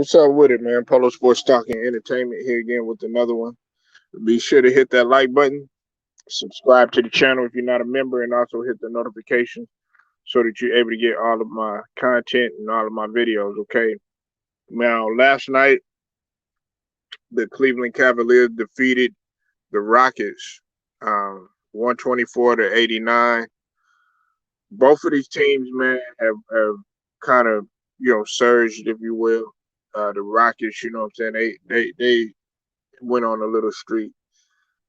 What's up with it, man? Polo Sports Stock and Entertainment here again with another one. Be sure to hit that like button, subscribe to the channel if you're not a member, and also hit the notifications so that you're able to get all of my content and all of my videos, okay? Now, last night, the Cleveland Cavaliers defeated the Rockets 124-89. Both of these teams, man, have kind of, surged, if you will. The Rockets, you know what I'm saying? They went on a little streak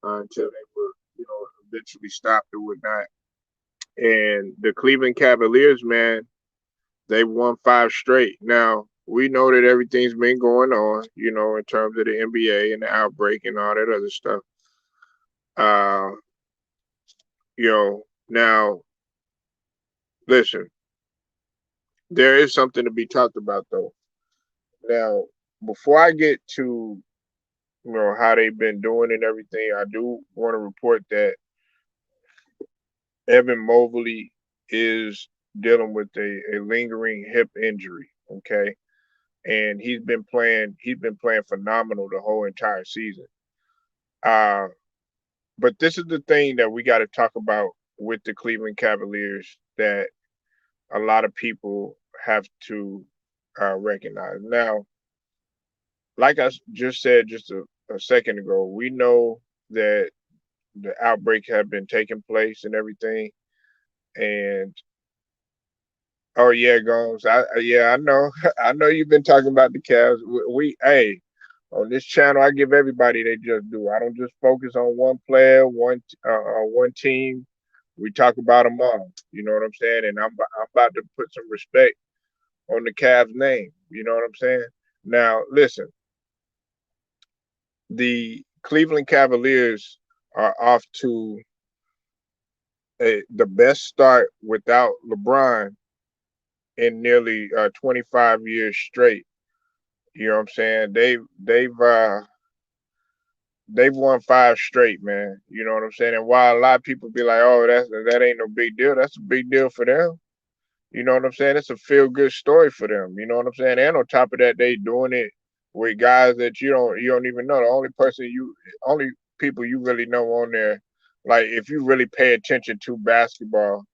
until they were, eventually stopped or whatnot. And the Cleveland Cavaliers, man, they won 5 straight. Now, we know that everything's been going on, in terms of the NBA and the outbreak and all that other stuff. Uh, now, listen, there is something to be talked about, though. Now, before I get to, how they've been doing and everything, I do want to report that Evan Mobley is dealing with a lingering hip injury. Okay. And he's been playing phenomenal the whole entire season. But this is the thing that we got to talk about with the Cleveland Cavaliers that a lot of people have to recognize. Now, like I just said just a second ago, we know that the outbreak had been taking place and everything. And oh yeah, Gomes. I know. I know you've been talking about the Cavs. Hey, on this channel, I give everybody they just do. I don't just focus on one player, one team. We talk about them all. You know what I'm saying? And I'm about to put some respect on the Cavs name. You know what I'm saying? Now, listen. The Cleveland Cavaliers are off to the best start without LeBron in nearly 25 years straight. You know what I'm saying? They've won 5 straight, man. You know what I'm saying? And while a lot of people be like, "Oh, that ain't no big deal," that's a big deal for them. You know what I'm saying? It's a feel good story for them. You know what I'm saying? And on top of that, they doing it with guys that you don't even know. The only people you really know on there, like if you really pay attention to basketball,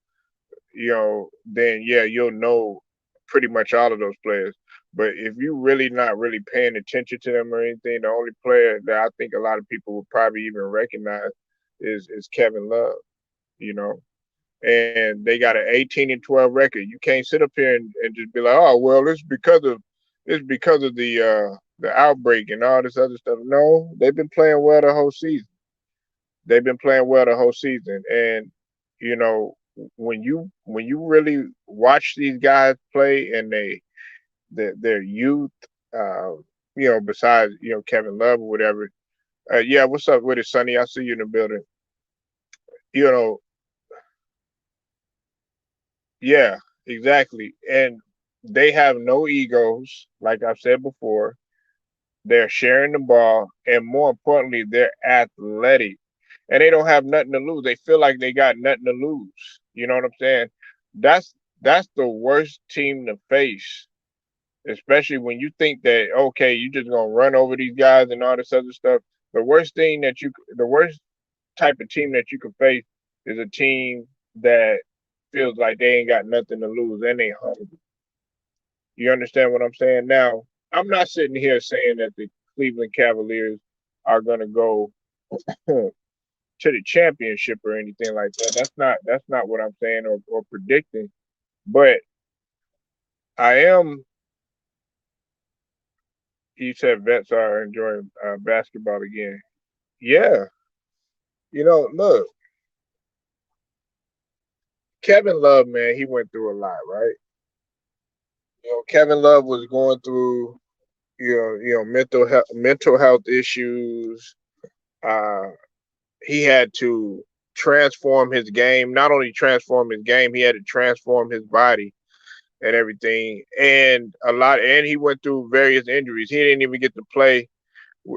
then yeah, you'll know pretty much all of those players. But if you really not really paying attention to them or anything, the only player that I think a lot of people would probably even recognize is Kevin Love. You know, and they got an 18-12 record. You can't sit up here and just be like, oh well, it's because of the outbreak and all this other stuff. No, they've been playing well the whole season. They've been playing well the whole season, and you know when you really watch these guys play and their youth, uh, besides Kevin Love or whatever. Yeah, what's up with it, Sonny? I see you in the building. You know, yeah, exactly. And they have no egos, like I've said before. They're sharing the ball, and more importantly, they're athletic, and they don't have nothing to lose. They feel like they got nothing to lose. You know what I'm saying? That's the worst team to face, especially when you think that okay, you just gonna run over these guys and all this other stuff. The worst type of team that you can face is a team that feels like they ain't got nothing to lose and they hungry. You understand what I'm saying? Now, I'm not sitting here saying that the Cleveland Cavaliers are gonna go to the championship or anything like that. That's not what I'm saying or predicting. But I am. You said vets are enjoying basketball again. Yeah, look, Kevin Love, man, he went through a lot, right? Kevin Love was going through, mental health issues. Uh, he had to transform his game. Not only transform his game, he had to transform his body and everything. And he went through various injuries. He didn't even get to play.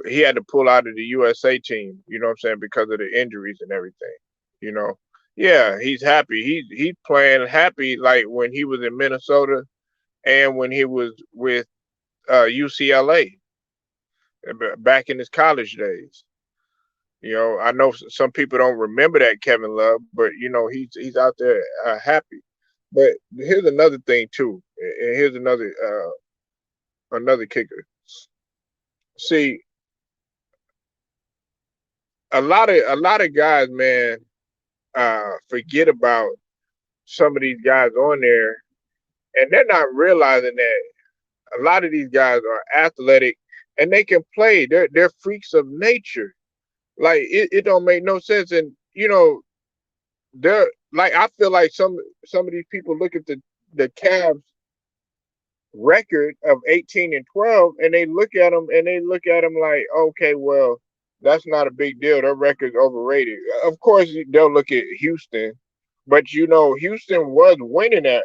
He had to pull out of the USA team. You know what I'm saying, because of the injuries and everything. You know, yeah, he's happy. He's playing happy like when he was in Minnesota and when he was with UCLA back in his college days. I know some people don't remember that Kevin Love, but he's out there happy. But here's another thing too, and here's another kicker. See, a lot of guys, man, forget about some of these guys on there, and they're not realizing that a lot of these guys are athletic and they can play. They're freaks of nature. Like it don't make no sense, and they're like I feel like some of these people look at the Cavs record of 18-12 and they look at them like, okay, well, that's not a big deal. Their record's overrated. Of course, they'll look at Houston, but Houston was winning they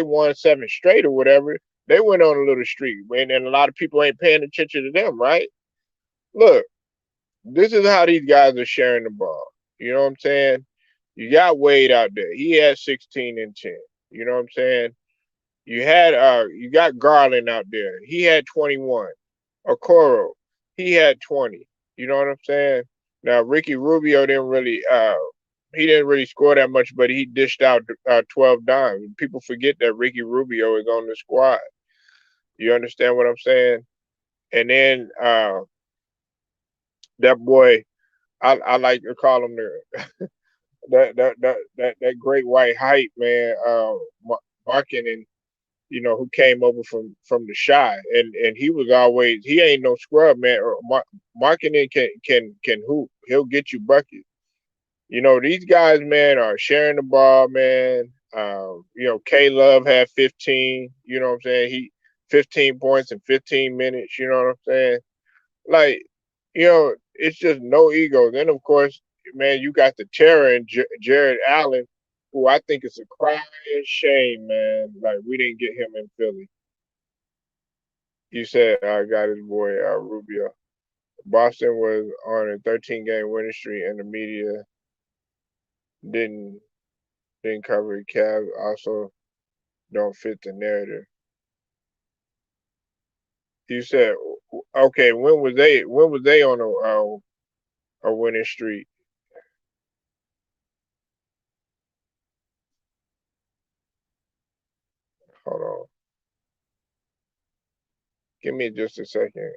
won 7 straight or whatever. They went on a little streak, and a lot of people ain't paying attention to them, right? Look, this is how these guys are sharing the ball. You know what I'm saying? You got Wade out there. He had 16 and 10. You know what I'm saying? You got Garland out there. He had 21. Okoro, he had 20. You know what I'm saying? Now Ricky Rubio didn't really score that much, but he dished out 12 dimes. People forget that Ricky Rubio is on the squad. You understand what I'm saying? And then that boy, I like to call him that great white height man, Markin, and who came over from the shy, and he ain't no scrub, man. Marketing can hoop. He'll get you buckets. These guys, man, are sharing the ball, man. K Love had 15. You know what I'm saying? He 15 points in 15 minutes. You know what I'm saying? Like, it's just no ego. Then of course, man, you got the terror and Jared Allen, who I think is a crying shame, man. Like we didn't get him in Philly. You said I got his boy Rubio. Boston was on a 13-game winning streak, and the media didn't didn't cover the Cavs. Also, don't fit the narrative. You said okay. When was they on a winning streak? Hold on. Give me just a second.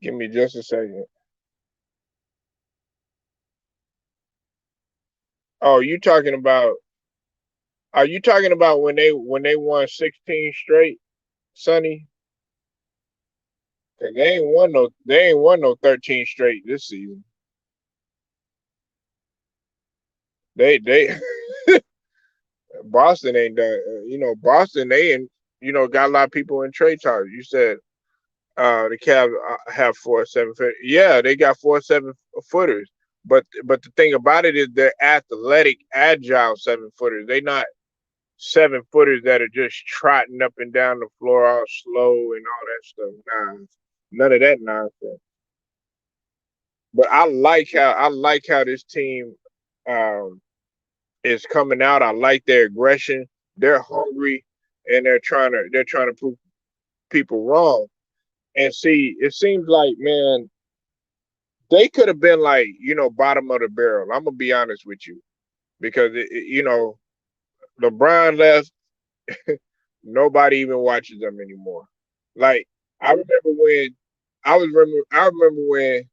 Give me just a second. Oh, are you talking about when they won 16 straight, Sonny? 'Cause they ain't won no 13 straight this season. They Boston ain't done. Boston they got a lot of people in trade talks. You said the Cavs have 4 7 foot. Yeah, they got 4 7 footers. But the thing about it is they're athletic, agile 7 footers. They not 7 footers that are just trotting up and down the floor all slow and all that stuff. Nah, none of that nonsense. But I like how this team um, is coming out. I like their aggression. They're hungry and they're trying to prove people wrong. And see, it seems like, man, they could have been like, bottom of the barrel. I'm gonna be honest with you because LeBron left. Nobody even watches them anymore. Like I remember when I remember when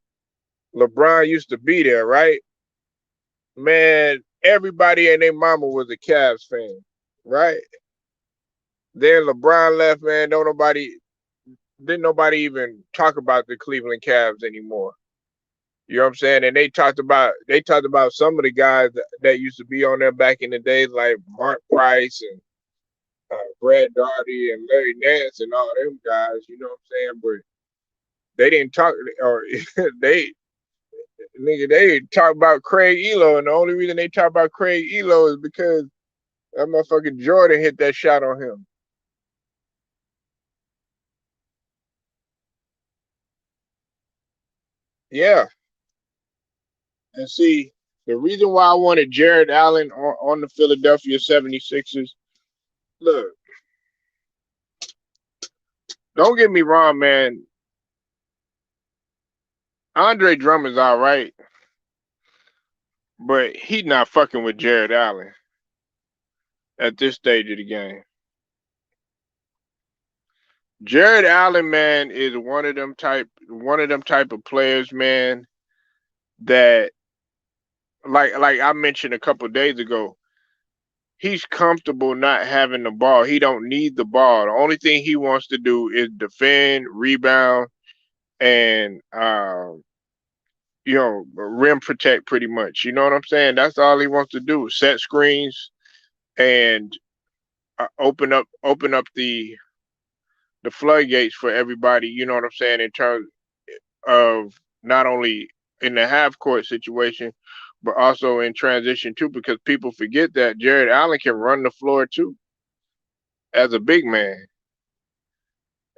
LeBron used to be there, right? Man, everybody and their mama was a Cavs fan, right? Then LeBron left, man. Don't nobody didn't nobody even talk about the Cleveland Cavs anymore. You know what I'm saying? And they talked about some of the guys that used to be on there back in the days, like Mark Price and Brad Daugherty and Larry Nance and all them guys. You know what I'm saying? But they didn't talk, or they they talk about Craig Elo, and the only reason they talk about Craig Elo is because that motherfucking Jordan hit that shot on him. Yeah. And see, the reason why I wanted Jared Allen on the Philadelphia 76ers, look, don't get me wrong, man. Andre Drummond's all right, but he's not fucking with Jared Allen at this stage of the game. Jared Allen, man, is one of them type of players, man, that like I mentioned a couple of days ago, he's comfortable not having the ball. He don't need the ball. The only thing he wants to do is defend, rebound, and rim protect pretty much. You know what I'm saying? That's all he wants to do. Set screens and open up the floodgates for everybody, you know what I'm saying, in terms of not only in the half court situation, but also in transition too, because people forget that Jared Allen can run the floor too as a big man.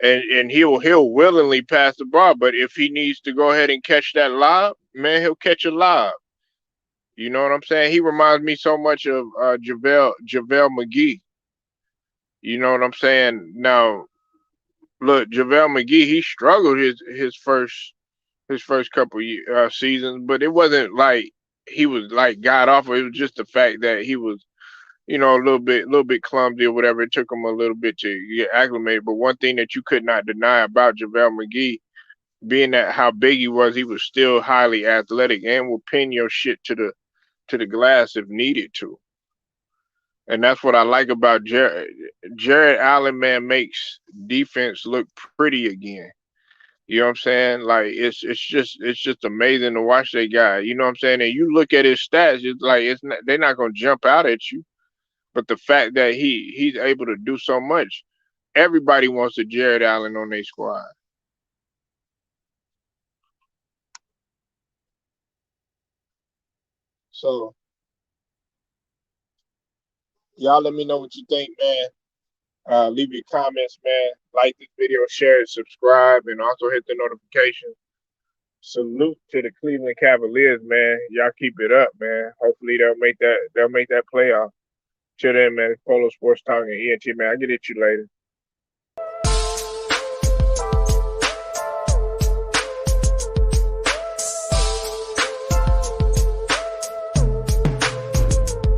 And he'll willingly pass the ball, but if he needs to go ahead and catch that lob, man, he'll catch a lob. You know what I'm saying? He reminds me so much of Javel Mcgee. You know what I'm saying? Now, look, Javel Mcgee, he struggled his first couple seasons, but it wasn't like he was like got off. It was just the fact that he was, a little bit clumsy or whatever. It took him a little bit to get acclimated. But one thing that you could not deny about Javel Mcgee, being that how big he was still highly athletic and will pin your shit to the glass if needed to. And that's what I like about Jared Allen, man, makes defense look pretty again. You know what I'm saying? Like it's just amazing to watch that guy. You know what I'm saying? And you look at his stats, it's like they're not gonna jump out at you. But the fact that he's able to do so much, everybody wants a Jared Allen on their squad. So y'all let me know what you think, man. Leave your comments, man. Like this video, share it, subscribe, and also hit the notification. Salute to the Cleveland Cavaliers, man. Y'all keep it up, man. Hopefully they'll make that playoff. Till then, man, it's Polo Sports Talk and ENT, man. I'll get at you later.